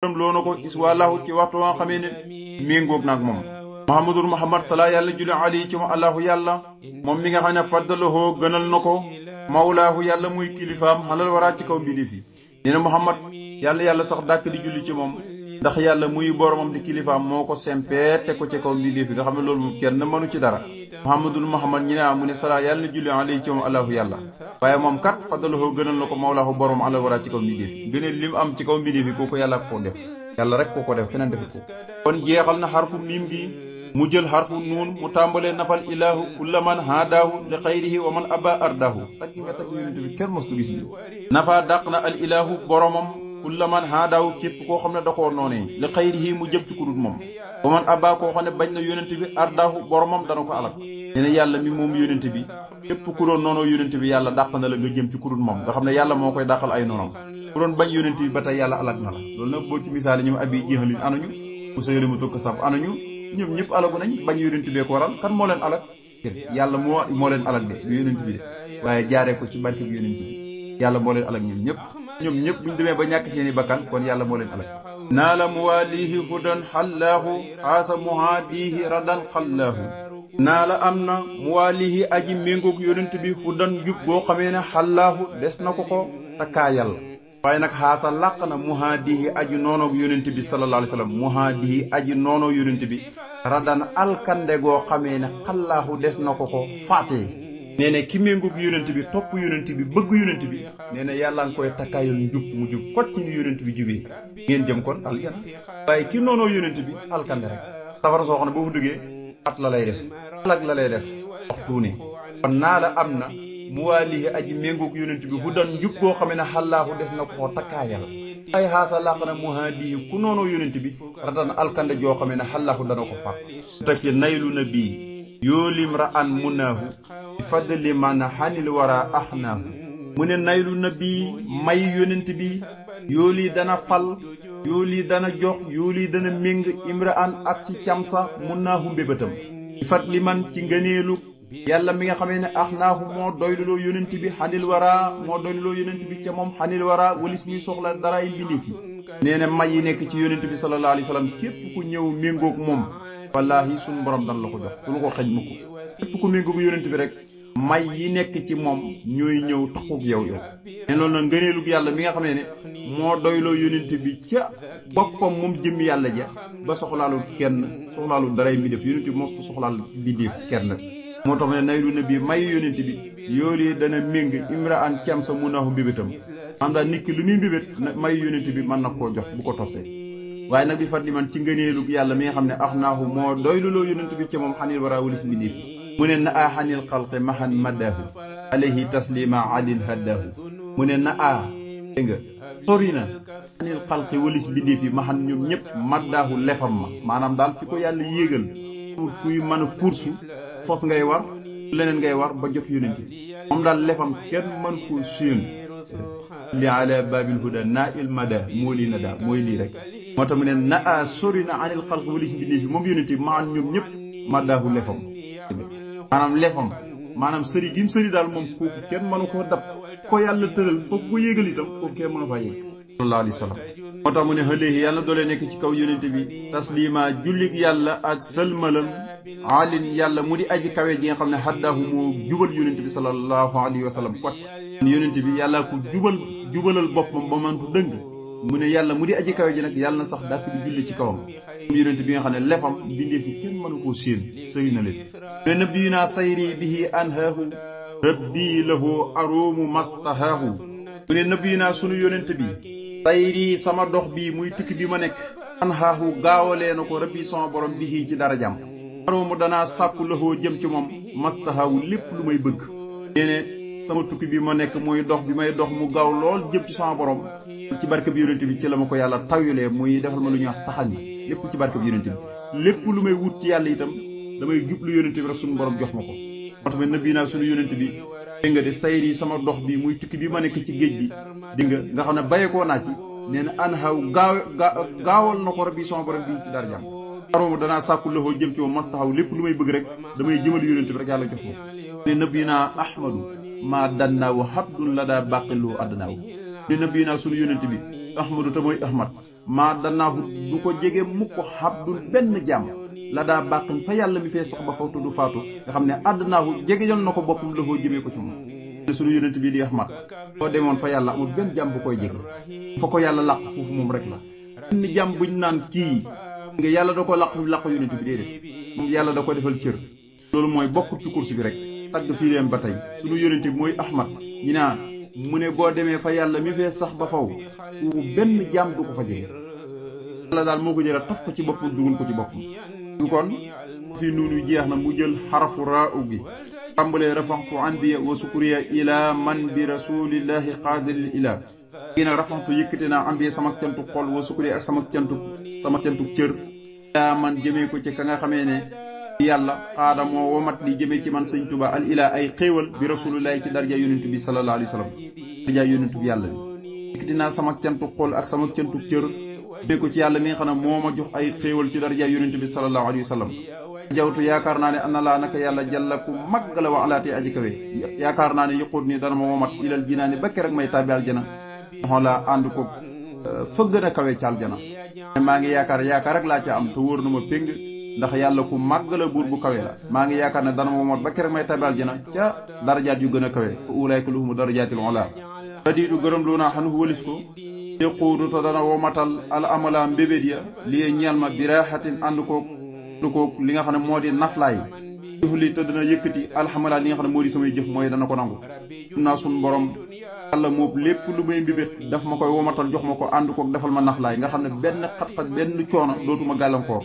loo na ko iswallahu ci waxtu wa xamee ne méngoog naag moom muhammad sala yàlla julli ali ci moom allahu yàlla moom mi nga xam ne faddalahoo gënal na ko mawlaahu yàlla muy kilifaam xalal waraa ci kaw mbindeef yi nee na muhammad yàlla sax dàkk di julli ci moom ndax yàlla muy boromam di kilifaam moo ko sempee te ko ci kaw mbindeef yi nga xam ne loolu moom kenn mënu ci dara muhammad ñi ne mu ne sala yàlla julli ali ci moom allahu yàlla waaye moom kat faddalahoo gënal na ko mawlaahu borom xalal waraa ci kaw mbindeef yi gëneel lim am ci kaw mbindeef yi kooku yàlla ko def yàlla rek ko def keneen defu ko kon jeexal na xarfu miim gi mu jël xarfu nuun mu tàmbalee nafal ilaahu kulla man haadaahu li xayrihi wa man aba ardaahu takki nga takk yonent bi kenn mostu gis li nafa dàq na al ilaahu boromam kulla man haadaahu képp koo xam ne da koo noonee li xayrihi mu jëm ci kudut moom wa man aba koo xam ne bañ na yonent bi ardaahu boromam dana ko alak nee na yàlla mi moom yonent bi képp ku doon noonoo yonent bi yàlla dàq na la nga jëm ci kudut moom nga xam ne yàlla moo koy dàqal ay noonam ku doon bañ yonent bi ba tey yàlla alak na la loolu nag boo ci misaali ñoom abi jéexalin anañu musayli mu tokk sab anañu ñoom ñëpp alagu nañ bañ yonent bee ko waral kan moo leen alak yàlla moo leen alak de du yonent bi de waaye jaaree ko ci barke bi yonent bi yàlla moo leen alak ñoom ñëpp buñ demee ba ñàkk seeni bakkan kon yàlla moo leen alak naa la muwaalihi hudan xallaahu xaasa muhaadihi radan xallaahu naa la am na muwaalihi aji méngoog yonent bi hudan jub boo xamee ne xallaahu des na ko takkaayal waaye nag xaasa làq na muhaadihi aji noonoog yonent bi sallallahu alayhi wa sallam muhaadihi aji noonoo yonent bi radan alkande goo xamee ne xallaahu des na ko faatee nee ne ki méngoog yonent bi topp yonent bi bëgg yonent bi nee na yàlla nga koy takkaayal njub mu jub kocc ni yonent bi jubee ngeen jëm kon aljana waaye ki noonoo yonent bi alkande rek safara soo xam ne boo fa duggee at la lay def alag la lay def waxtu ne kon naa la am na muwaalihi aji méngoog yonent bi bu doon njub boo xam ne xallaahu des na ko takkaayal ay xaasa làq na muhaadihi ku noonoo yonent bi radan alkande joo xam ne xallaahu dana ko fàq te ci naylu na bii yoolim ra an munaahu bi fadli man xanil wara axnaahu mu ne naylu na bii may yonent bi yooli dana fal yooli dana jox yooli dana méng imra an ak si camsa munaahu mbébétam bi fadli man ci ngëneelu yàlla mi nga xamee ne axnaahu moo doyluloo yonent bi xanil wara moo doyluloo yonent bi ca moom xanil wara walis muy soxla dara ay mbindeef yi nee na may yi nekk ci yonent bi sallallahu alayhi wa sallam képp ku ñëw méngoog moom wallaahi suñu borom dan la ko jox du la ko xeñ mu ko képp ku méngoog yonent bi rek may yi nekk ci moom ñooy ñëw taxoog yow ne loolu nag ngëneelug yàlla mi nga xamee ne moo doyloo yonent bi ca boppam moom jëm yàlla ja ba soxlaalul kenn soxlaalul daray mbindeef yonent bi mostu soxlaal mbindeef kenn moo tax ne naylu na bii may yonent bi yoolee dana méng imra an cam sa munaahu mbébétam am daal nit ki lu muy mbébét may yonent bi mën na koo jox bu ko toppee waaye nag bi fadli man ci ngëneelu yàlla mi nga xam ne axnaahu moo doyluloo yonent bi ca moom xanil wara walis mbindéef mu ne na a xanil xalqi mahan maddaahu alayhi taslima alin haddaahu mu ne na a dégg nga sori na xanil xalqi walis mbindéef yi mahan ñoom ñëpp maddaahu lefam ma maanaam daal fi ko yàlla yéegal kuy mën a kursu fos ngay war leneen ngay war ba jot yonent bi moom daal lefam kenn mën ko siyén li ala babil huda naa il mada moo lii na daa mooy lii rek moo tax mu ne na a sori na anil xalq walis mbindéef yi moom yonent bi maan ñoom ñëpp maddaahu lefam maanaam sëri gim sëri daal moom kooku kenn mënu koo dab ko yàlla tëral foofu ko yéegal itam foofu kenn mënu faa yéeg sallallahu alayhi wa sallam moo tax mu ne xëléegi yàlla doole nekk ci kaw yonent bi taslima jullik yàlla ak sëlmalam alin yàlla mu di aji kawe ji nga xam ne haddaahu moo jubal yonent bi sallallahu alayhi wa sallam kot yonent bi yàlla ko jubalal boppam ba man ko dëng mu ne yàlla mu di aji kawe ji nag yàlla na sax dàkk di julli ci kawam yonent bi nga xam ne lefam bindee fi kenn mënu koo séen sëy na leen ne nabiyuna sayri bihi anhaahu rabbi lahu aroomu mastahaahu mu ne nabiyuna sunu yonent bi sayri sama dox bii muy tukki bi ma nekk anhaahu gaawalee na ko rabbi sama borom bihi ci darajam aroomu danaa sàkku lahoo jëm ci moom mastahaahu lépp lu may bëgg nee sama tukki bi ma nekk muy dox bi may dox mu gaaw lool jëm ci sama borom ci barke bi yonent bi ci la ma ko yàlla tawulee muy defal ma lu ñuy wax taxañ ma lépp ci barke bi yonent bi lépp lu may wut ci yàlla itam damay jublu yonent bi rek suñu borom jox ma ko moo tax nabi naa suñu yonent bi dégg nga de sayri sama dox bi muy tukki bi ma nekk ci géej gi dégg nga xam ne bàyyeekoo naa ci nee na an xaw gaawal na ko rabbi sama borom bii ci dara jàmm aroomu danaa sàkku loxoo jëm ci moom mastaxaw lépp lu may bëgg rek damay jëmal yonent bi rek yàlla jox ma ne nabi naa ahmadu maa dannaawu habdun la daa bàqiloo addnaaw ne nabi naa sunu yonent bi ahmadu te mooy ahmad maa danaahu du ko jege mukk xabdul benn jàmm la daa bàqin fa yàlla mi fee sax ba fawtu du faatu nga xam ne àddnaahu jege yoon na ko boppam la koo jëmee ko ci moom suñu yonent bii di Ahmad boo demoon fa yàlla amul benn jàmm bu koy jege fa ko yàlla làq foofu moom rek la benn jàmm buñ naan kii nga yàlla da ko làq yonent bi déedéet moom yàlla da ko defal cër loolu mooy bokk ci course bi rek tagg fii leen ba tey suñu yonent bi mooy Ahmad ñi naan mu ne boo demee fa yàlla mi fee sax ba faw foofu benn jàmm du ko fa jege yàlla daal moo ko jëlee taf ko ci boppam dugal ko ci boppam du kon fii nuunu jeex na mu jël xarafu raa gi tàmbalee rafaxtu anbiya wa sukuriya ila man bi rasulillahi qaadil ila gi nag rafaxtu yëkkate naa anbiya sama cantu xol wa sukuriya ak sama cantu cër ila man jëmee ko ci ka nga xamee ne yàlla xaada moo womat li jëmee ci man sëñ Tuba al ila ay xéewal bi rasulillahi ci darja yonent bi sallallahu alayhi wa sallam darja yonent bi yàlla bi yëkkati naa sama cantu xol ak sama cantu cër jëmee ko ci yàlla mi nga xam ne moo ma jox ay xéewal ci darja yonent bi sallallahu alayhi wa sallam jawtu yaakaar naa ne ana laa naka yàlla jàlla ku màgg la wa alaati aji kawe yaakaar naa ne yëqut ni dana ma womat ilal jinaani ba rek may tàbbi aljana xoola ànd ko fa gën a kawe ci aljana maa ngi yaakaar rek laa ca am te wóor na ma péng ndax yàlla ku màgg la buur bu kawe la maa ngi yaakaar ne dana ma womat ba rek may tàbbi aljana ca darajaat yu gën a kawe fa ulaayka luhumu darajaatil ulaa radiitu gërëm lu naa xanu walis ko yëquudu te dana womatal al amala mbébét ya lii ñeel ma biraaxatin ànd ko li nga xam ne moo di naflaay li te dana yëkkati alhamdulilah li nga xam ne moo di samay jëf mooy dana ko nangu naa suñu borom yàlla moom lépp lu may mbibét daf ma koy womatal jox ma ko ànd ko defal ma naflaay nga xam ne benn xat-xat benn coono dootuma gàllankoor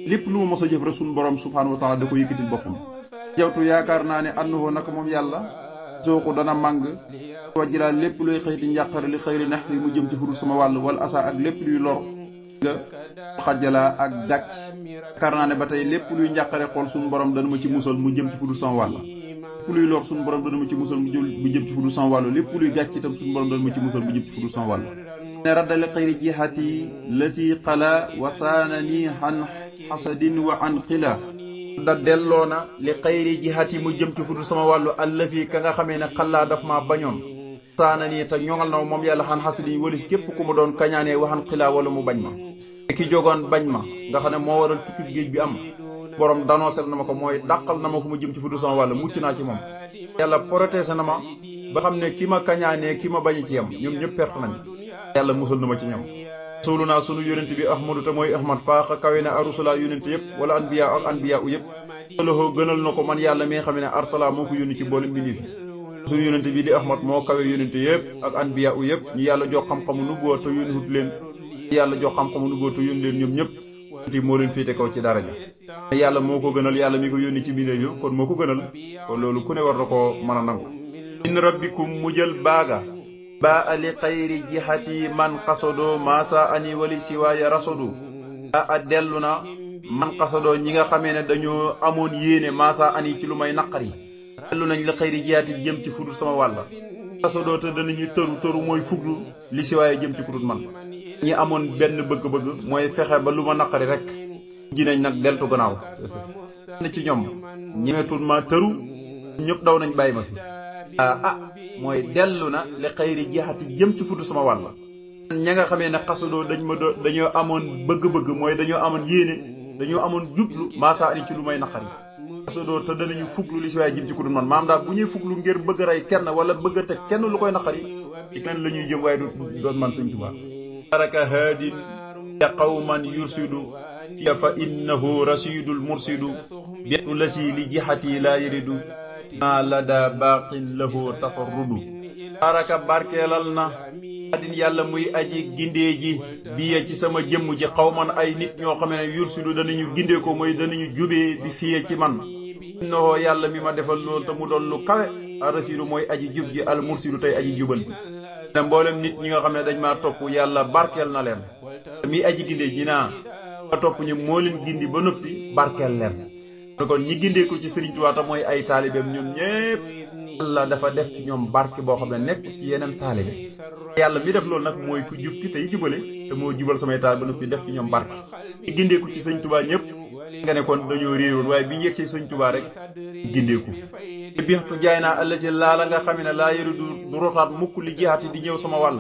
lépp lu ma mos a jëf rek suñu borom subhaanahu wa taala da ko yëkkatil boppam jawtu yaakaar naa ne ànduhoo naka moom yàlla sooku dana màng wajilaa lépp luy xëyti njàqare li xëyri nax li mu jëm ci furul sama wàll wala asa ak lépp luy lor nga xajala ak gàcc yaakaar naa ne ba tey lépp luy njàqare xool suñu borom dana ma ci musal mu jëm ci fudul sama wàll lépp luy lor suñu borom dana ma ci musal mu jëm ci fudul sama wàll lépp luy gàcc itam suñu borom dana ma ci musal mu jëm ci fudul sama wàll ne raddali xayri jihati lasi xala wasaanani an xasadin wa an xila da delloo na li xayri jihati mu jëm ci fudul sama wàllu allasi ka nga xamee ne xalaa daf maa bañoon saana nii te ñoŋal na moom yàlla xan xasadin walis képp ku mu doon kañaanee waxan xila wala mu bañ ma ki jógoon bañ ma nga xam ne moo waral tukki géej bi am borom danoosel na ma ko mooy dàqal na ma ko mu jëm ci fudul sama wàll mucc naa ci moom yàlla protégé na ma ba xam ne ki ma kañaanee ki ma bañ ci yam ñoom ñëpp perte nañ yàlla musal na ma ci ñoom suulu naa sunu yonent bi ahmadu te mooy ahmad faaxa kawe na arusula yonent yëpp wala anbiya ak anbiya u yëpp loxo gënal na ko man yàlla mi nga xam ne arsala moo ko yónni ci boole mbindeef sunu yonent bi di ahmad moo kawe yonent yëpp ak anbiya u yëpp ñi yàlla jox xam-xamu nubuwa te yónni hut leen yàlla jox xam-xamu nubuwa te yónni leen ñoom ñëpp ti moo leen féete kaw ci daraja yàlla moo ko gënal yàlla mi ko yónni ci mbindeef yi kon moo ko gënal kon loolu ku ne war na koo mën a nangu in rabbikum mu jël baaga ba ali xayri jihati man xasodoo maasa ani wali siwaaya rasodu a dellu na man xasodoo ñi nga xamee ne dañoo amoon yéene maasa ani ci lu may naqari dellu nañ li xayri jihati jëm ci fudul sama wàll xasodoo te danañu tëru mooy fuglu li siwaaya jëm ci kudut man ñi amoon benn bëgg-bëgg mooy fexe ba lu ma naqari rek ji nañ nag deltu gannaaw na ci ñoom ñemetul ma tëru ñëpp daw nañ bàyyi ma fi mooy dellu na li xayri jihati jëm ci fudu sama wàll ña nga xamee ne xasudoo dañoo amoon bëgg-bëgg mooy dañoo amoon yéene dañoo amoon jublu maasa ani ci lu may naqari xasudoo te danañu fuglu li si waaye jëm ci ku dul man maam daal bu ñuy fuglu ngir bëgg a rey kenn wala bëgg a teg kenn lu koy naqari ci kenn la ñuy jëm waaye du doon man sëñ Tuubaa baraka haadin ya qawman yursidu fiya fa innahu rasidul mursidu betu lasi li jihati la yaridu ma lada baqin lahu tafarrudu baraka barkeelal na adin yàlla muy aji gindee ji biya ci sama jëmm ji xawman ay nit ñoo xam ne yursidu danañu gindee ko mooy danañu jubee bi fiye ci man innahu yàlla mi ma defal loolu te mu doon lu kawe arasidu mooy aji jub ji al mursidu tey aji jubal bi te mboolem nit ñi nga xam ne dañ maa topp yàlla barkeel na leen mi aji gindee ji naa ma topp ñu moo leen gindi ba noppi barkeel leen kon ñi gindee ko ci Sëriñ Tuubaa te mooy ay taalibeem ñoom ñépp yàlla dafa def ci ñoom barke boo xam ne nekk ci yeneen taalibe yàlla mi def loolu nag mooy ku jub ki tey jubale te moo jubal samay taal ba noppi def ci ñoom barke ñi gindeeku ci Sëriñ Tuubaa ñëpp nga ne kon dañoo réeroon waaye bi ñu yegg ci Sëriñ Tuubaa rek gindeeku bixtu jaay naa àll si laa la nga xam ne laa yëru du rotaat mukk li jihaati di ñëw sama wàll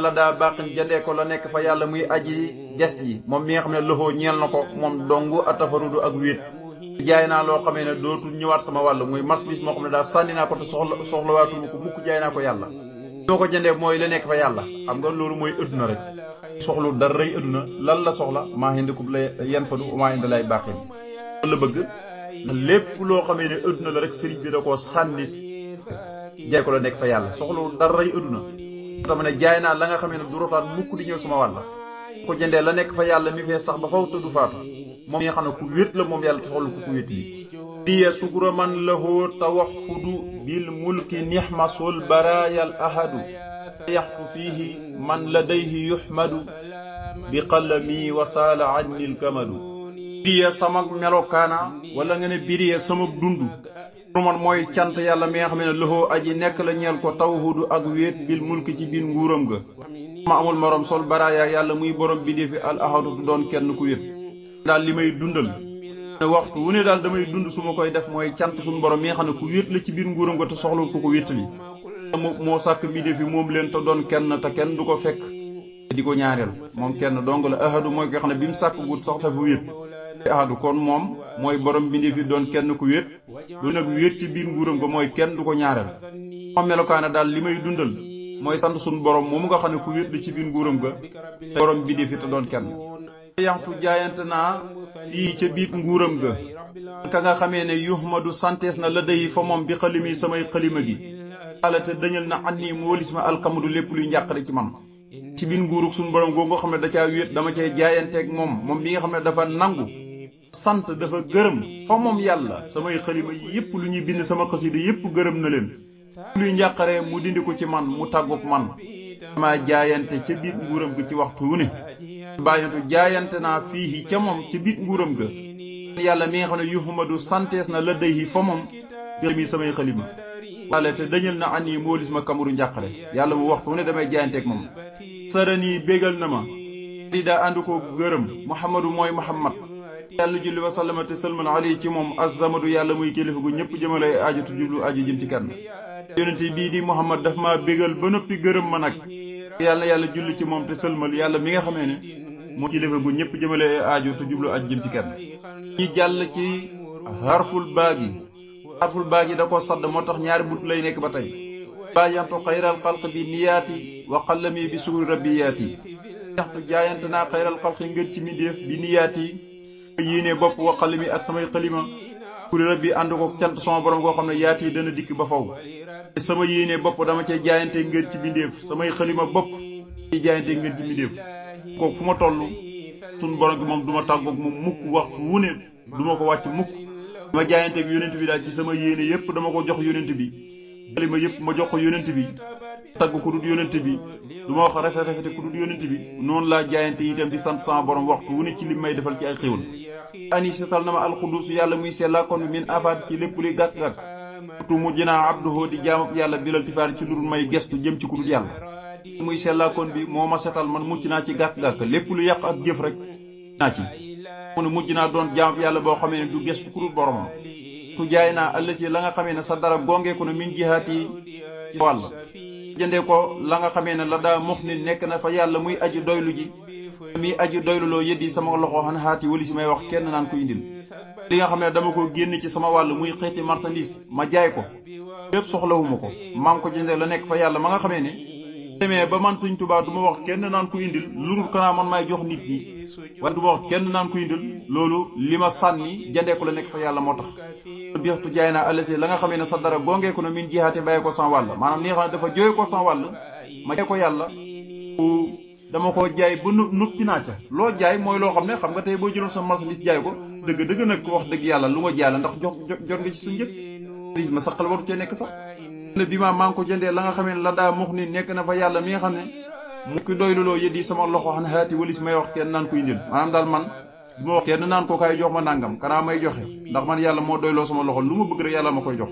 la daa bàqin jëndee ko la nekk fa yàlla muy aji des ji moom mi nga xam ne loxoo ñeel na ko moom dong atafarudu ak wéet jaay naa loo xamee ne dootul ñëwaat sama wàll muy maslis moo xam ne daal sànni naa ko te soxlawaatuma ko mukk jaay naa ko yàlla moo ko jëndee mooy la nekk fa yàlla xam nga loolu mooy ëdduna rek soxlu dara rëy ëdduna lan la soxla maa hindikum la yan fadu maa indi lay bàqin la bëgg lépp loo xamee ne ëdduna la rek sëriñ bi da koo sànni jaay ko la nekk fa yàlla soxlu dara rëy ëdduna dama ne jaay naa la nga xamee ne du rotaan mukk di ñëw sama wàll ko jëndee la nekk fa yàlla mi fee sax ba faw tëddu faatu moom mi nga xam ne ku wét la moom yàlla soxlu ko ku wét yi diya sugura man lahu tawaxudu bil mulki nixmasul barayal ahadu yaxtu fiihi man ladayhi yuxmadu bi qalami wasaala annil kamadu biriya sama melokaana wala nga ne biriya sama dund man mooy cant yàlla mi nga xam ne loxoo aji nekk la ñeel ko tawhudu ak wéet bil mulki ci biir nguuram ga ma amul morom sol baraaya yàlla muy borom bindee fi al ahadu du doon kenn ku wéet daal li may dundal waxtu wu ne daal damay dund su ma koy def mooy cant suñu borom mi nga xam ne ku wéet la ci biir nguuram ga te soxla ku ko wéttali moo sàkk mbindee fi moom leen te doon kenn te kenn du ko fekk di ko ñaareel moom kenn dong la ahadu mooy ko xam ne bi mu sàkk gut soxla fa wéet ahadu kon moom mooy borom bindee fi doon kenn ku wéet lu nag wéet ci biir nguuram ga mooy kenn du ko ñaareel moom melokaane daal li may dundal mooy sant suñu borom moomu nga xam ne ku wéet la ci biir nguuram ga te borom bindee fi te doon kenn yaxtu jaayante naa fii ca biir nguuram ga ka nga xamee ne yuhmadu santees na la day fa moom bi xalimi samay xalima gi xaala te dañal na anni mu walis ma alkamadu lépp luy njàqare ci man ci biir nguurug suñu borom googu nga xam ne da caa wéet dama cay jaayanteeg moom mi nga xam ne dafa nangu sant dafa gërëm fa moom yàlla samay xalima yi yépp lu ñuy bind sama xasida yépp gërëm na leen luy njàqare mu dindi ko ci man mu tàggoog man dama jaayante ca biir nguuram ga ci waxtu wu ne bàyyantu jaayante naa fii ca moom ca biir nguuram ga yàlla mi nga xam ne yuhmadu santees na la day fa moom gërëm yi samay xalima wala te dañal na an yi moolis ma kamaru njàqare yàlla mu waxtu wu ne damay jaayanteeg moom sarani bégal na ma di daa ànd ko gërëm muhammadu mooy muhammad yàlla julli wa sallama te salmal alayhi ci moom azamadu yàlla muy kilifa gu ñëpp jëmale aju tu jublu aju jëm ci kenn yonente bii di muhammad daf ma bégal ba noppi gërëm ma nag yàlla julli ci moom te salmal yàlla mi nga xamee ne moo kilifa gu ñëpp jëmale aju tu jublu aju jëm ci kenn ñi jàll ci harful baagi da ko sadd moo tax ñaari but lay nekk ba tey baayantu xayral xalq bi niyaati wa qallami bi suuri rabbiyaati yaxtu jaayante naa xayral xalq ngeen ci midéef bi niyaati yéene bopp wa qalami ak samay xalima kuri rabbi ànd ko cant sama borom goo xam ne yaati dana dikk ba faw sama yéene bopp dama cay jaayante ngeen ci bindéef samay xalima bopp ci jaayante ngeen ci midéef kooku fu ma toll suñ borom gi moom du ma tàggoog moom mukk waxtu wu ne du ma ko wàcc mukk ma jaayanteeg yonent bi daal ci sama yéene yépp dama ko jox yonent bi xalima yépp ma jox ko yonent bi tagg ku dul yonent bi du ma wax rafet ku dul yonent bi noonu laa jaayante itam di sant sama borom waxtu wu ne ci li may defal ci ay xéwal ani setal na ma alxudus yàlla muy sellaa kon bi min afaat ci lépp luy gàkk-gàkk surtout mu jënaa abduhu di jaamab yàlla bilal tifaar ci lu dul may gestu jëm ci ku dul yàlla muy sellaa kon bi moo ma setal man mucc naa ci gàkk-gàkk lépp lu yàq ak jëf rek naa ci mu ne mujj naa doon jaamab yàlla boo xamee ne du gestu ku dul boromam tu jaay naa àll ci la nga xamee ne sa dara gongeeku na min jihaat yi ci wàll jëndee ko la nga xamee ne la daa mox ni nekk na fa yàlla muy aju doylu ji mi aju doyluloo yëddi sama loxo xan xaati wali si may wax kenn naan ko indil li nga xam ne dama ko génn ci sama wàll muy xeeti marchandise ma jaay ko lépp soxlawuma ko maa ngi ko jëndee la nekk fa yàlla ma nga xamee ne demee ba man Sëñ Tuubaa du ma wax kenn naan ko indil lu dul kanaa man may jox nit ñi waaye du ma wax kenn naan ko indil loolu li ma sànni jëndee ko la nekk fa yàlla moo tax biextu jaay naa àllasi la nga xamee ne sa dara gongeeku na min jihaate bàyyi ko sama wàll maanaam li nga xam ne dafa jóge ko sama wàll ma jaay ko yàlla dama ko jaay ba noppi naa ca loo jaay mooy loo xam ne xam nga tey boo jëloon sa marchandise jaay ko dëgg nag wax dëgg yàlla lu nga jaay la ndax jot nga ci sa njëg ma saqal waru cee nekk sax bi maa ngi ko jëndee la nga xamee ne la daa mox ni nekk na fa yàlla mi nga xam ne mu ki doyluloo yëddi sama loxo xan xaati walis may wax kenn naan ko indil maanaam daal man du ma wax kenn naan ko kaay jox ma nàngam kanaa may joxe ndax man yàlla moo doyloo sama loxo lu ma bëgg rek yàlla ma koy jox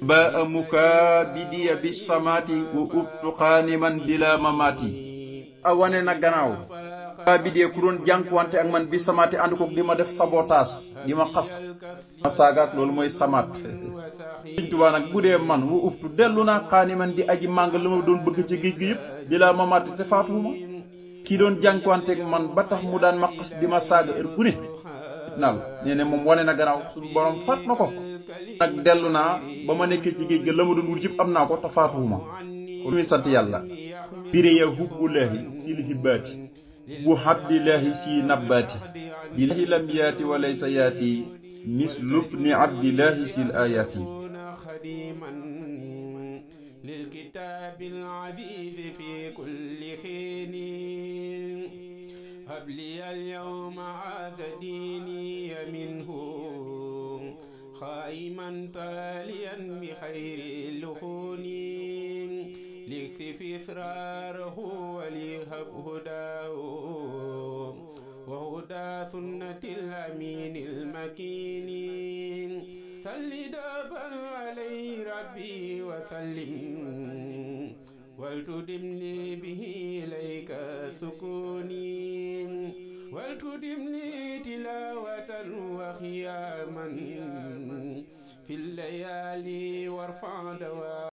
ba amuka bidiya bi samaati wa ubtu xaani man bila mamaati a wane na gannaaw bi dee ku doon jànkuwante ak man bi samaate ànd koog di ma def sabotage di ma xas ma saagaat loolu mooy samaat Sëñ Tuubaa nag bu dee man wu ubtu dellu naa xaani man di aji màng la ma doon bëgg ci géej gi yëpp di laa ma màtt te faatuwuma kii doon jànkuwante ak man ba tax mu daan ma xas di ma saaga heure bu ne naal nee ne moom wane na gannaaw suñu borom faat na ko nag dellu naa ba ma nekkee ci géej gi la ma doon wut yëpp am naa ko te faatuwuma kon muy sant yàlla bire ya hubbulaahi fil hibbaati bu habdilaahi si nabbaati billahi lam yaati wa laysa yaati mislub ni abdilaahi sil ayaati للكتاب العزيز في كل حين هب لي اليوم عاذ ديني منه خائما تاليا بخير اللحون ليكفي إسراره وليهب هداه وهدى سنة الأمين المكين صل دابا عليه ربي وسلم ولتدم لي به إليك سكوني ولتدم لي تلاوة وخياما في الليالي وارفع دواء